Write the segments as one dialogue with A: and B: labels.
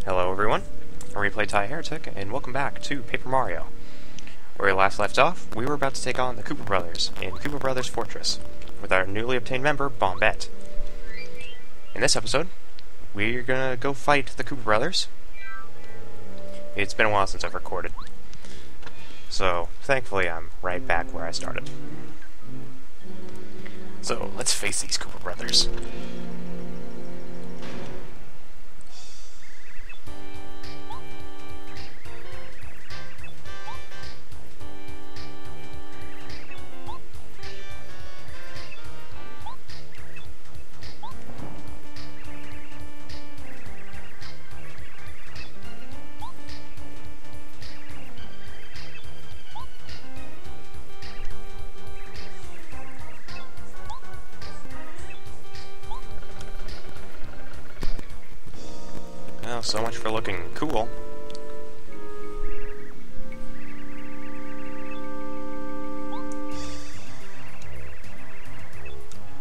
A: Hello everyone, I'm Replay Ty Heretic, and welcome back to Paper Mario. Where we last left off, we were about to take on the Koopa Brothers in Koopa Brothers Fortress, with our newly obtained member, Bombette. In this episode, we're gonna go fight the Koopa Brothers. It's been a while since I've recorded, so thankfully I'm right back where I started. So, let's face these Koopa Brothers. Well, so much for looking cool.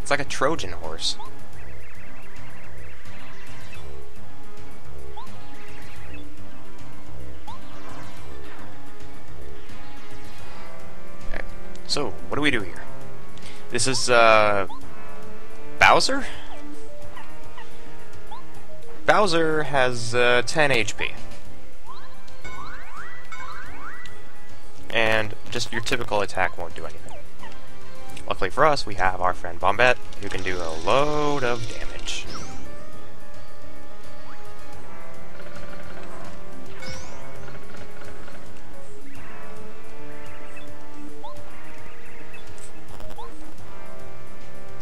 A: It's like a Trojan horse. Okay, so what do we do here? This is, Bowser? Bowser has 10 HP. And just your typical attack won't do anything. Luckily for us, we have our friend Bombette, who can do a load of damage.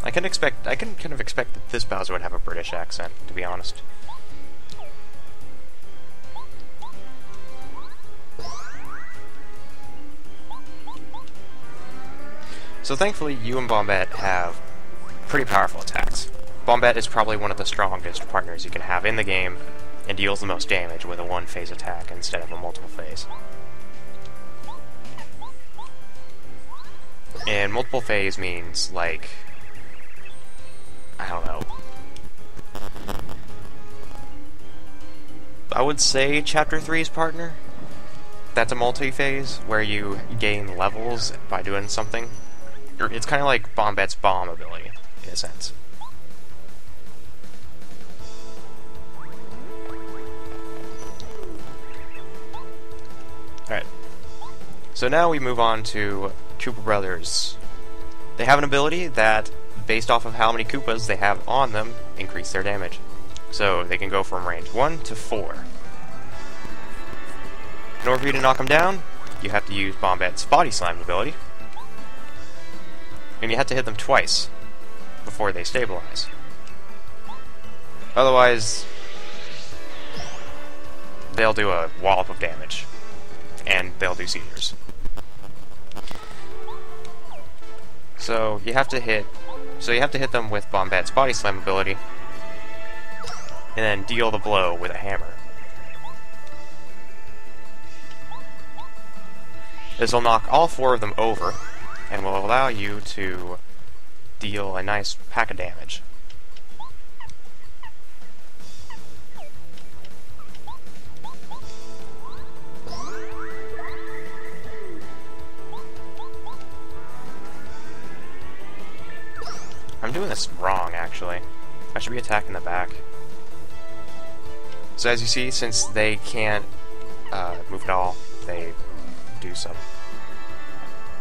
A: I can kind of expect that this Bowser would have a British accent, to be honest. So thankfully, you and Bombette have pretty powerful attacks. Bombette is probably one of the strongest partners you can have in the game, and deals the most damage with a one-phase attack instead of a multiple-phase. And multiple-phase means, like, I don't know. I would say Chapter 3's partner. That's a multi-phase, where you gain levels by doing something. It's kind of like Bombette's bomb ability, in a sense. Alright. So now we move on to Koopa Brothers. They have an ability that, based off of how many Koopas they have on them, increase their damage. So they can go from range 1 to 4. In order for you to knock them down, you have to use Bombette's Body Slam ability. And you have to hit them twice before they stabilize. Otherwise, they'll do a wallop of damage. And they'll do seizures. So you have to hit them with Bombette's Body Slam ability, and then deal the blow with a hammer. This will knock all 4 of them over, and will allow you to deal a nice pack of damage. I'm doing this wrong, actually. I should be attacking the back. So as you see, since they can't move at all, they do some.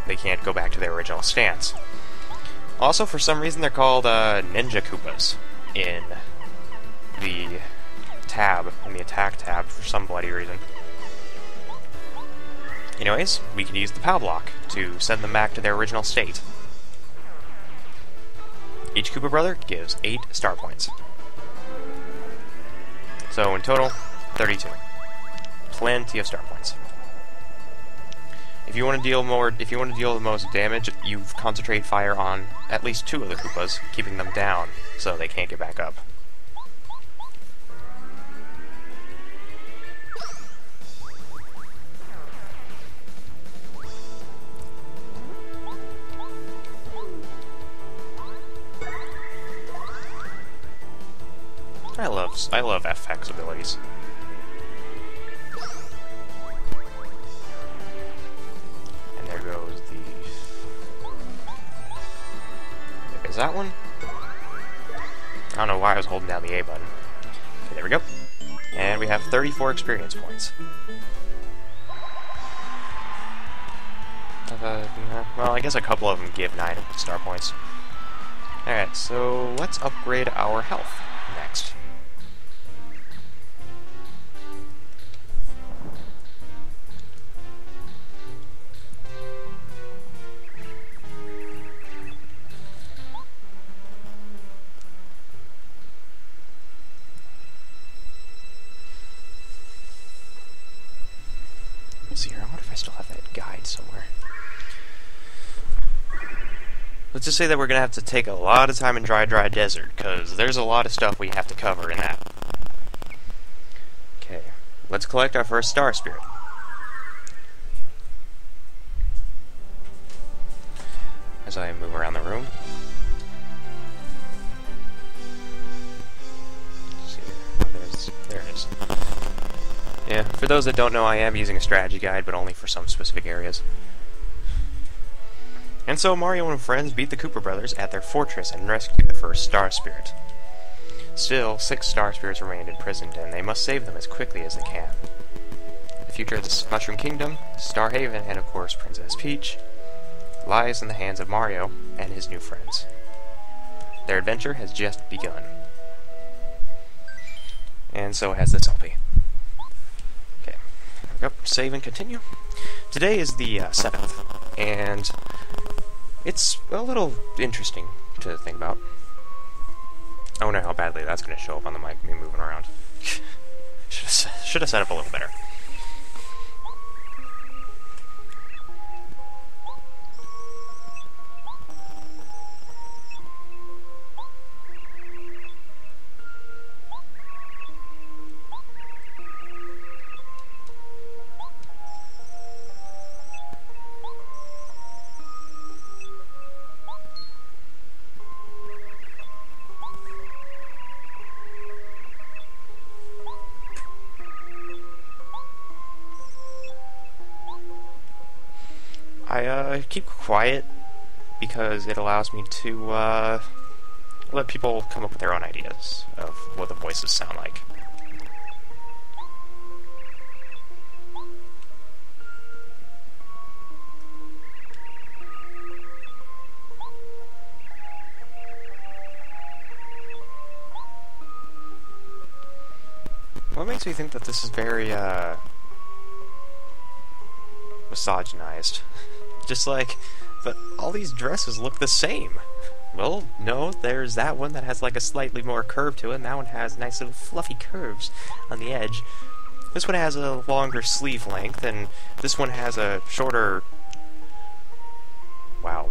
A: They can't go back to their original stance. Also, for some reason, they're called Ninja Koopas in the attack tab, for some bloody reason. Anyways, we can use the POW block to send them back to their original state. Each Koopa Brother gives 8 star points. So in total, 32. Plenty of star points. If you want to deal the most damage, you concentrate fire on at least 2 of the Koopas, keeping them down so they can't get back up. I love FX abilities. that one? I don't know why I was holding down the A button. Okay, there we go. And we have 34 experience points. Well, I guess a couple of them give 9 star points. Alright, so let's upgrade our health next. Let's see here, I wonder if I still have that guide somewhere. Let's just say that we're going to have to take a lot of time in Dry Desert, because there's a lot of stuff we have to cover in that. Okay, let's collect our first Star Spirit. As I move around the room. Let's see here. There it is. Yeah, for those that don't know, I am using a strategy guide, but only for some specific areas. And so Mario and friends beat the Koopa Brothers at their fortress and rescue the first Star Spirit. Still, 6 Star Spirits remained imprisoned, and they must save them as quickly as they can. The future of the Mushroom Kingdom, Star Haven, and of course Princess Peach, lies in the hands of Mario and his new friends. Their adventure has just begun. And so has this LP. Okay, there we go. Save and continue. Today is the Sabbath, and it's a little interesting to think about. I wonder how badly that's going to show up on the mic, me moving around. Should have set up a little better. I keep quiet because it allows me to let people come up with their own ideas of what the voices sound like. What makes me think that this is very misogynized? Just like, but all these dresses look the same. Well, no, there's that one that has like a slightly more curve to it, and that one has nice little fluffy curves on the edge. This one has a longer sleeve length, and this one has a shorter... Wow.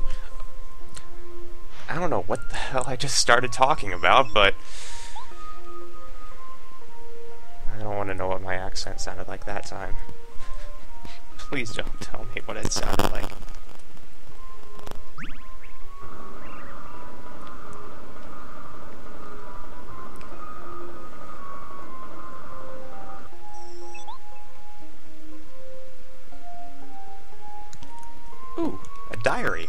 A: I don't know what the hell I just started talking about, but... I don't want to know what my accent sounded like that time. Please don't tell me what it sounded like. Ooh, a diary.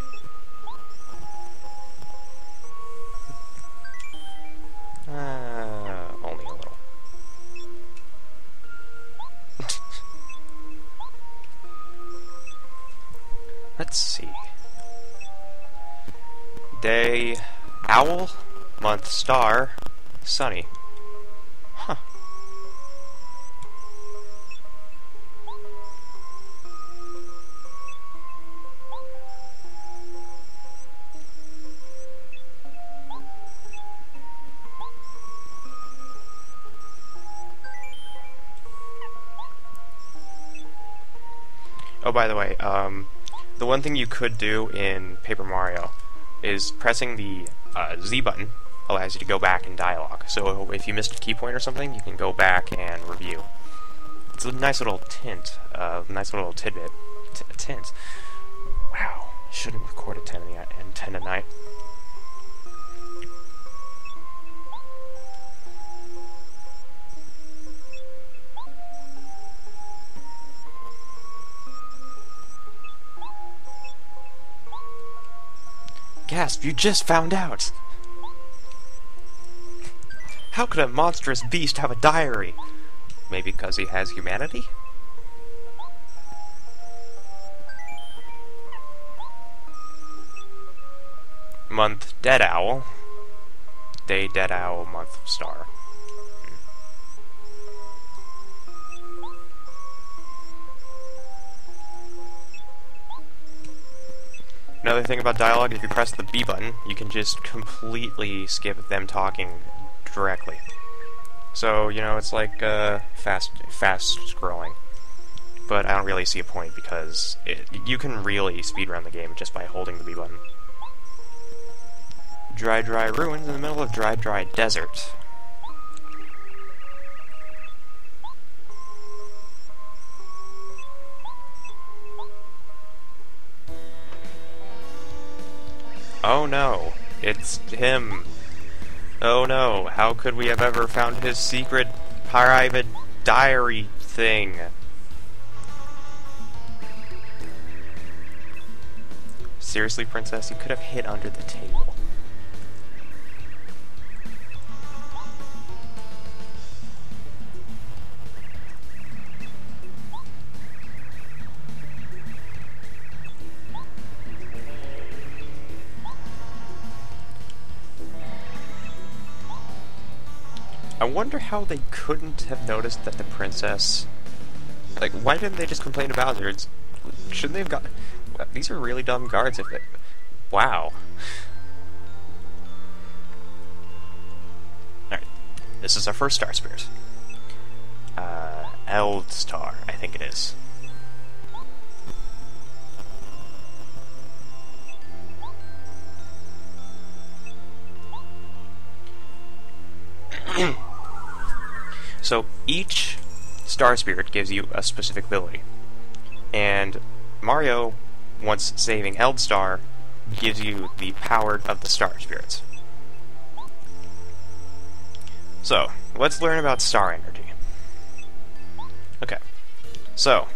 A: Only a little. Let's see. Day, owl. Month, star. Sunny. Huh. Oh, by the way, the one thing you could do in Paper Mario is pressing the Z button allows you to go back in dialogue. So if you missed a key point or something, you can go back and review. It's a nice little nice little tidbit. Tint. Wow, shouldn't record at 10 at night. Gasp, you just found out! How could a monstrous beast have a diary? Maybe because he has humanity? Month, Dead Owl. Day, Dead Owl, month, star. Another thing about dialogue, if you press the B button, you can just completely skip them talking directly. So, you know, it's like fast scrolling. But I don't really see a point because you can really speedrun the game just by holding the B button. Dry ruins in the middle of dry desert. Oh no, it's him. Oh no, how could we have ever found his secret private diary thing? Seriously, princess, you could have hid under the table. I wonder how they couldn't have noticed that the princess... Like, why didn't they just complain about her? Shouldn't they have got... These are really dumb guards if they... Wow. Alright. This is our first star spirit. Eld Star, I think it is. So each star spirit gives you a specific ability, and Mario, once saving Eld Star, gives you the power of the star spirits. So let's learn about star energy. Okay, so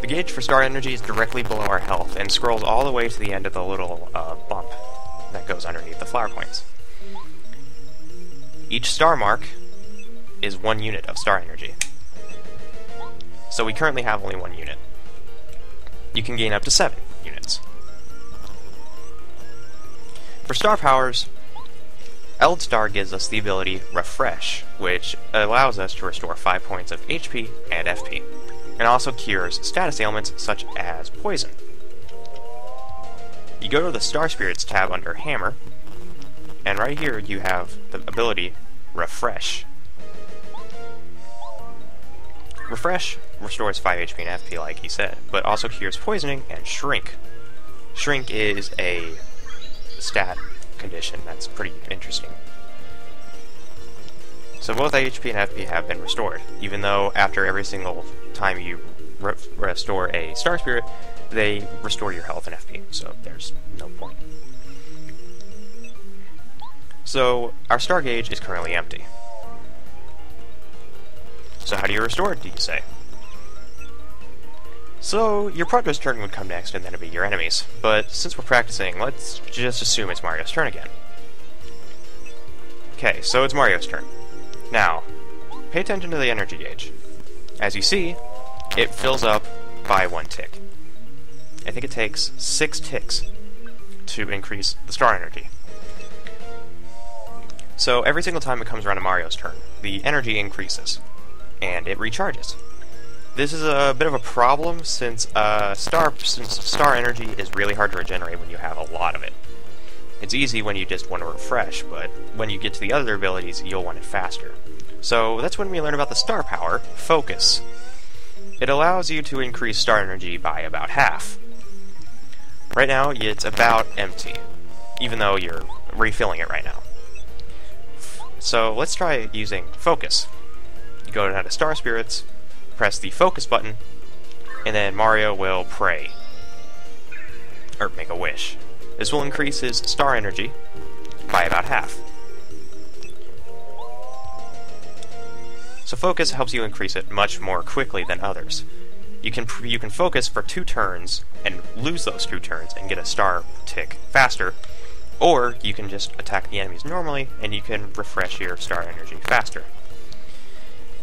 A: the gauge for star energy is directly below our health and scrolls all the way to the end of the little bump that goes underneath the flower points. Each star mark is 1 unit of star energy. So we currently have only 1 unit. You can gain up to 7 units. For star powers, Eld Star gives us the ability Refresh, which allows us to restore 5 points of HP and FP, and also cures status ailments such as poison. You go to the Star Spirits tab under Hammer, and right here you have the ability Refresh. Refresh restores 5 HP and FP like he said, but also cures poisoning and Shrink. Shrink is a stat condition that's pretty interesting. So both HP and FP have been restored, even though after every single time you restore a Star Spirit, they restore your health and FP, so there's no point. So our star gauge is currently empty. So how do you restore it, do you say? So your partner's turn would come next and then it'd be your enemies, but since we're practicing, let's just assume it's Mario's turn again. Okay, so it's Mario's turn. Now, pay attention to the energy gauge. As you see, it fills up by 1 tick. I think it takes 6 ticks to increase the star energy. So every single time it comes around to Mario's turn, the energy increases, and it recharges. This is a bit of a problem since star energy is really hard to regenerate when you have a lot of it. It's easy when you just want to refresh, but when you get to the other abilities, you'll want it faster. So that's when we learn about the star power, Focus. It allows you to increase star energy by about half. Right now, it's about empty, even though you're refilling it right now. So let's try using Focus. You go down to Star Spirits, press the Focus button, and then Mario will pray. Or make a wish. This will increase his star energy by about half. So Focus helps you increase it much more quickly than others. you can focus for 2 turns and lose those 2 turns and get a star tick faster, or you can just attack the enemies normally and you can refresh your star energy faster.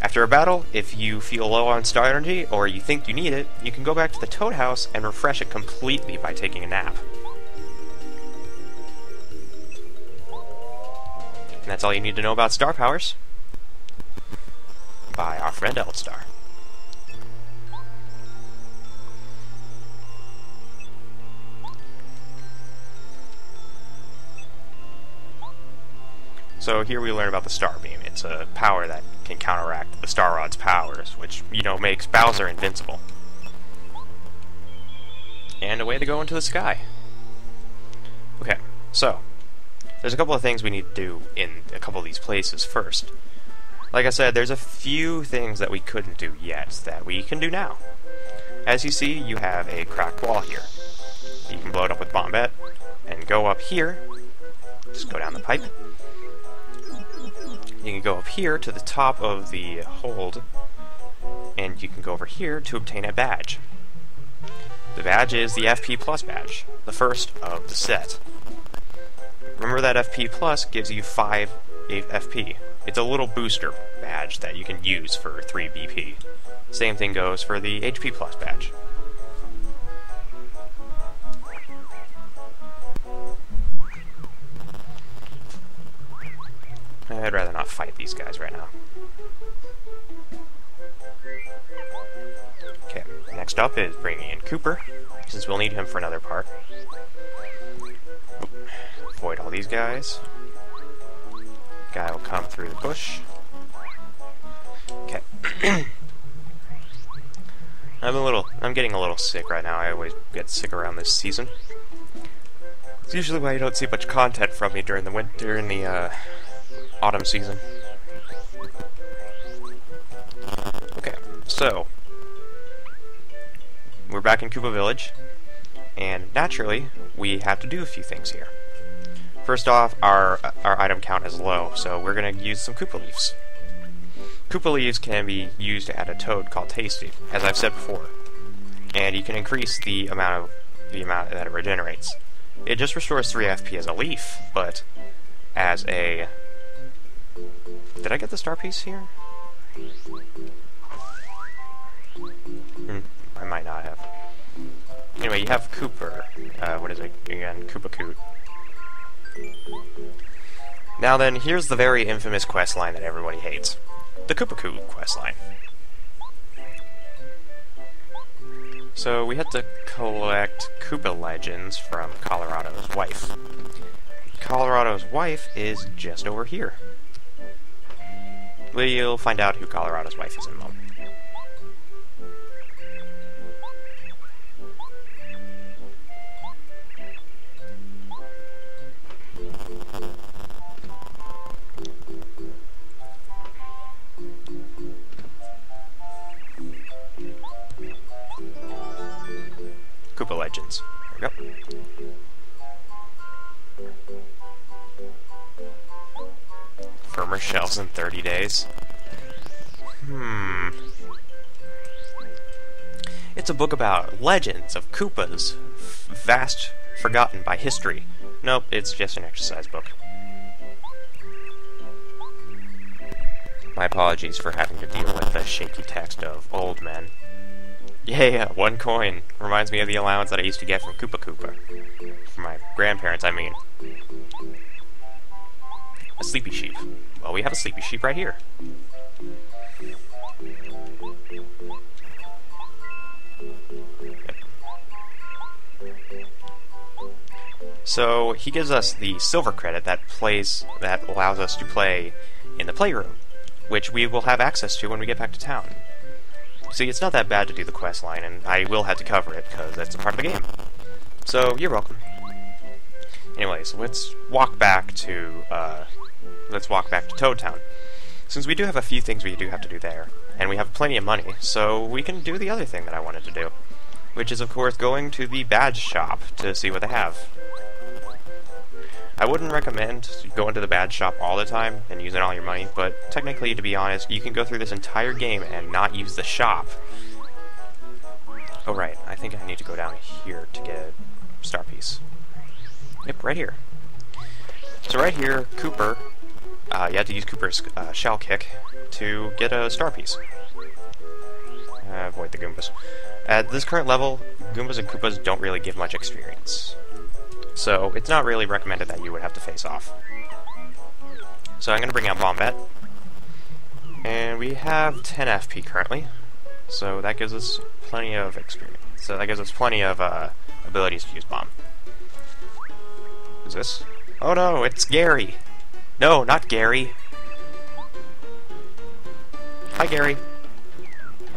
A: After a battle, if you feel low on star energy or you think you need it, you can go back to the Toad House and refresh it completely by taking a nap. And that's all you need to know about star powers by our friend Eldstar. So here we learn about the Star Beam. It's a power that can counteract the Star Rod's powers, which, you know, makes Bowser invincible. And away to go into the sky. Okay, so there's a couple of things we need to do in a couple of these places first. Like I said, there's a few things that we couldn't do yet that we can do now. As you see, you have a cracked wall here. You can blow it up with Bombette and go up here. Just go down the pipe. You can go up here to the top of the hold, and you can go over here to obtain a badge. The badge is the FP Plus badge, the first of the set. Remember that FP Plus gives you 5 FP. It's a little booster badge that you can use for 3 BP. Same thing goes for the HP Plus badge. I'd rather not fight these guys right now. Okay, next up is bringing in Cooper, since we'll need him for another part. Avoid all these guys. Guy will come through the bush. Okay. I'm getting a little sick right now. I always get sick around this season. It's usually why you don't see much content from me during the autumn season. Okay, so we're back in Koopa Village, and naturally we have to do a few things here. First off, our item count is low, so we're going to use some Koopa Leaves. Koopa Leaves can be used to add a toad called Tasty, as I've said before, and you can increase the amount that it regenerates. It just restores 3 FP as a leaf, but as a... Did I get the star piece here? I might not have. Anyway, you have Cooper. What is it again? Koopa Coot. Now then, here's the very infamous questline that everybody hates. The Koopa Coot questline. So we had to collect Koopa Legends from Colorado's wife. Colorado's wife is just over here. We'll find out who Colorado's wife is in a moment. Koopa Legends. There we go. Firmer shelves in 30 days. It's a book about legends of Koopas, vast forgotten by history. Nope, it's just an exercise book. My apologies for having to deal with the shaky text of old men. Yeah, 1 coin. Reminds me of the allowance that I used to get from Koopa. From my grandparents, I mean. A sleepy sheep. Well, we have a sleepy sheep right here. So he gives us the silver credit that allows us to play in the playroom, which we will have access to when we get back to town. See, it's not that bad to do the quest line, and I will have to cover it because that's a part of the game. So you're welcome. Anyways, let's walk back to Toad Town. Since we do have a few things we do have to do there, and we have plenty of money, so we can do the other thing that I wanted to do, which is of course going to the badge shop to see what they have. I wouldn't recommend going to the badge shop all the time and using all your money, but technically, to be honest, you can go through this entire game and not use the shop. Oh right, I think I need to go down here to get a star piece. Yep, right here. So right here, Cooper, you had to use Cooper's shell kick to get a star piece. Avoid the Goombas. At this current level, Goombas and Koopas don't really give much experience. So it's not really recommended that you would have to face off. So I'm going to bring out Bombette. And we have 10 FP currently. So that gives us plenty of experience. So that gives us plenty of abilities to use Bomb. Who's this? Oh no, it's Gary! No, not Gary! Hi, Gary.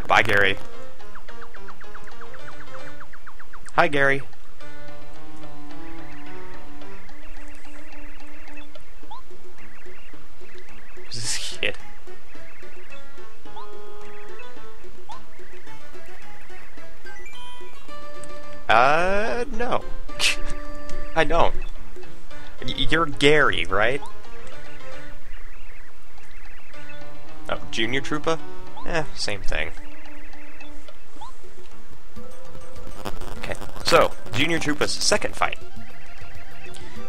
A: Bye, Gary. Hi, Gary. Who's this kid? No. I don't. You're Gary, right? Oh, Junior Troopa? Same thing. Okay, so, Junior Troopa's second fight.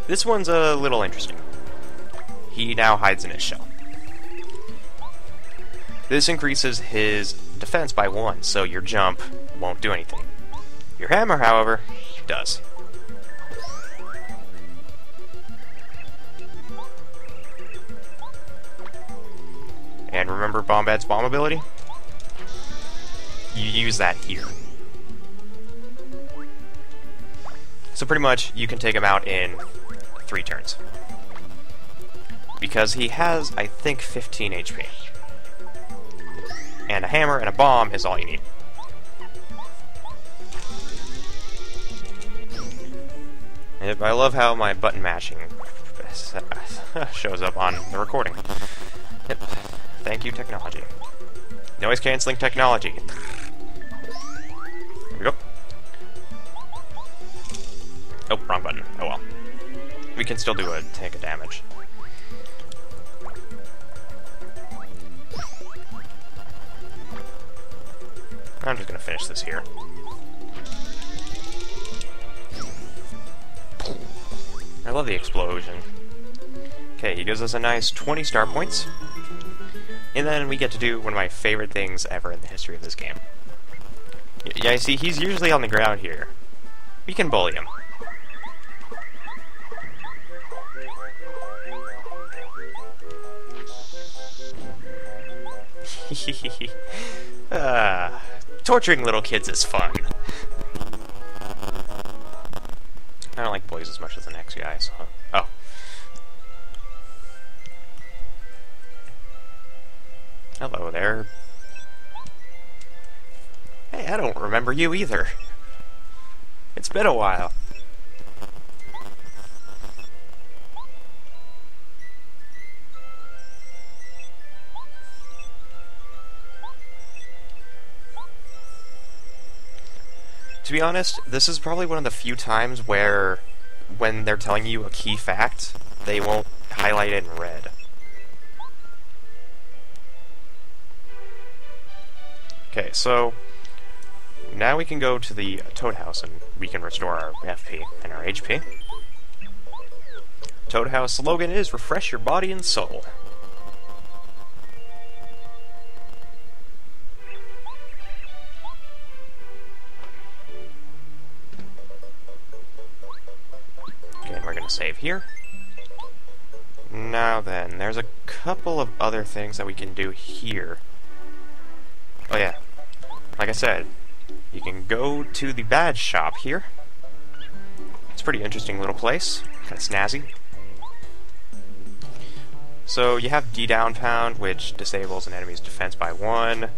A: This one's a little interesting. He now hides in his shell. This increases his defense by 1, so your jump won't do anything. Your hammer, however, does. And remember Bombette's bomb ability? You use that here. So pretty much, you can take him out in 3 turns. Because he has, I think, 15 HP. And a hammer and a bomb is all you need. And I love how my button mashing shows up on the recording. Yep. Thank you, technology. Noise cancelling technology. Here we go. Oh, wrong button. Oh well. We can still do a tank of damage. I'm just gonna finish this here. I love the explosion. Okay, he gives us a nice 20 star points. And then we get to do one of my favorite things ever in the history of this game. Yeah, see, he's usually on the ground here. We can bully him. Torturing little kids is fun. I don't like boys as much as the next guy, so... Oh. Hello there. Hey, I don't remember you either. It's been a while. To be honest, this is probably one of the few times where, when they're telling you a key fact, they won't highlight it in red. Okay, so now we can go to the Toad House and we can restore our FP and our HP. Toad House slogan is, refresh your body and soul. Okay, and we're going to save here. Now then, there's a couple of other things that we can do here. Oh yeah, like I said, you can go to the badge shop here. It's a pretty interesting little place, kind of snazzy. So you have D-Down Pound, which disables an enemy's defense by 1. You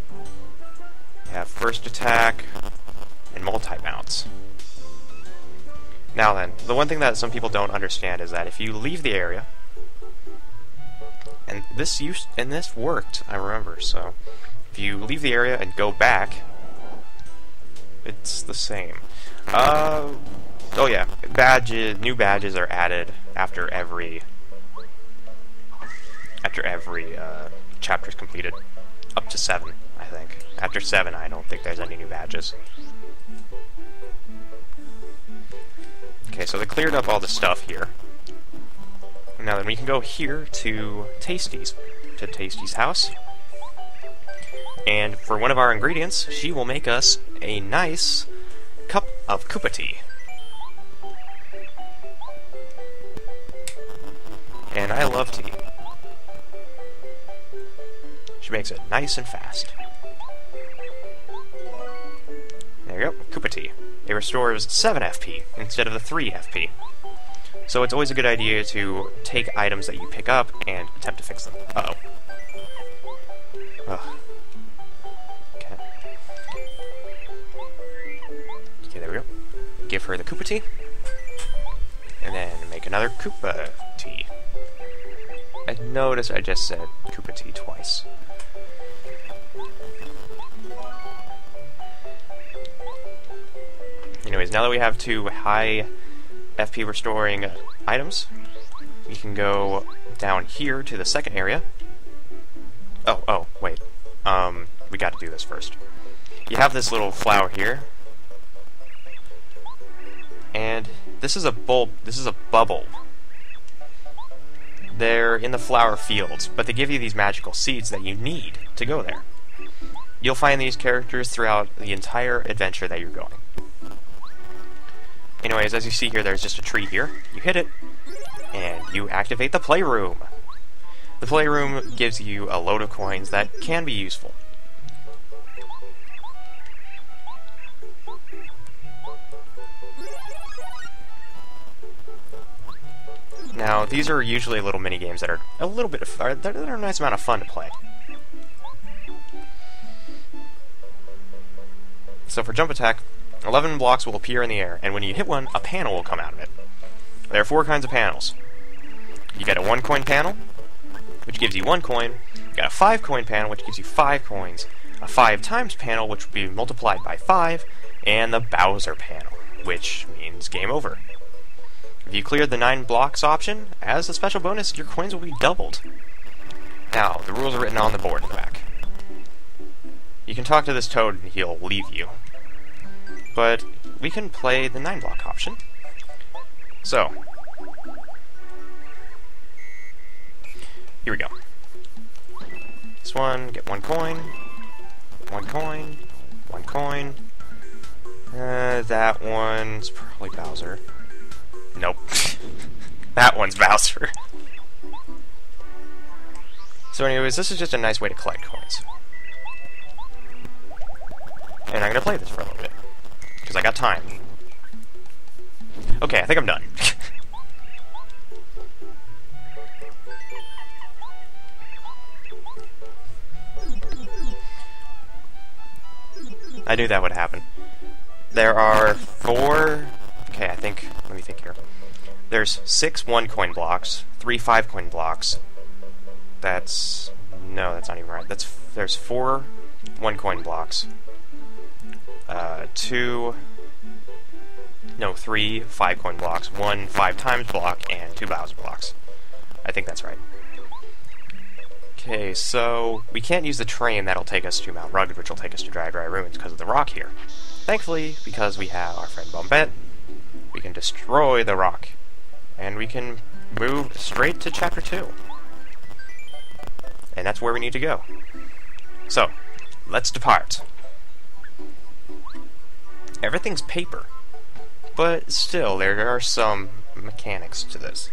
A: have First Attack, and Multi-Bounce. Now then, the one thing that some people don't understand is that if you leave the area, and this worked, I remember, so if you leave the area and go back, it's the same. Oh yeah, new badges are added after every chapter is completed. Up to 7, I think. After 7, I don't think there's any new badges. Okay, so they cleared up all the stuff here. Now then we can go here to Tasty's house. And for one of our ingredients, she will make us a nice cup of Koopa tea. And I love tea. She makes it nice and fast. There you go, Koopa tea. It restores 7 FP instead of the 3 FP. So it's always a good idea to take items that you pick up and attempt to fix them. Uh-oh. Ugh. Okay. Okay, there we go. Give her the Koopa tea. And then make another Koopa tea. I noticed I just said Koopa tea twice. Anyways, now that we have 2 high FP restoring items, we can go down here to the second area. Oh, wait. We gotta do this first. You have this little flower here. And this is a bulb, this is a bubble. They're in the flower fields, but they give you these magical seeds that you need to go there. You'll find these characters throughout the entire adventure that you're going. Anyways, as you see here, there's just a tree here. You hit it, and you activate the playroom. The playroom gives you a load of coins that can be useful. Now, these are usually little mini games that are a little bit they're a nice amount of fun to play. So for jump attack, 11 blocks will appear in the air, and when you hit one, a panel will come out of it. There are 4 kinds of panels. You get a 1 coin panel, which gives you 1 coin. You got a 5 coin panel, which gives you 5 coins. A 5 times panel, which will be multiplied by 5, and the Bowser panel, which means game over. If you clear the 9 blocks option, as a special bonus, your coins will be doubled. Now, the rules are written on the board in the back. You can talk to this toad and he'll leave you. But we can play the 9 block option. So, here we go. This one, get 1 coin, 1 coin, 1 coin. That one's probably Bowser. Nope. That one's Bowser. So anyways, this is just a nice way to collect coins. And I'm gonna play this for a little bit. Because I got time. Okay, I think I'm done. I knew that would happen. There are 4... Okay, let me think here. There's 6 1-coin blocks, 3 5-coin blocks. No, that's not even right. There's 4 1-coin blocks. 3 5-coin blocks, 1 5 times block, and 2 Bowser blocks. I think that's right. Okay, so we can't use the train that'll take us to Mount Rugged, which will take us to Dry Ruins because of the rock here. Thankfully, because we have our friend Bombette, we can destroy the rock, and we can move straight to Chapter 2. And that's where we need to go. So, let's depart. Everything's paper, but still, there are some mechanics to this.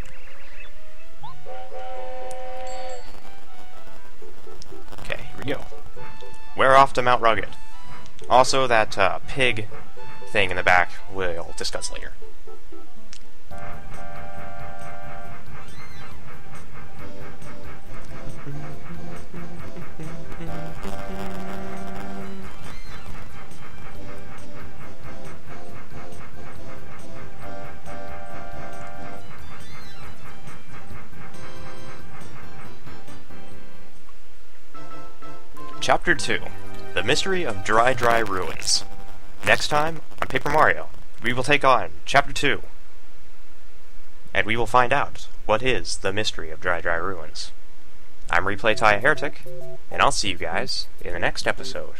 A: Okay, here we go. We're off to Mount Rugged. Also, that pig thing in the back we'll discuss later. Chapter 2, The Mystery of Dry Ruins. Next time, on Paper Mario, we will take on Chapter 2, and we will find out what is the mystery of Dry Ruins. I'm Replay Ty Heretic, and I'll see you guys in the next episode.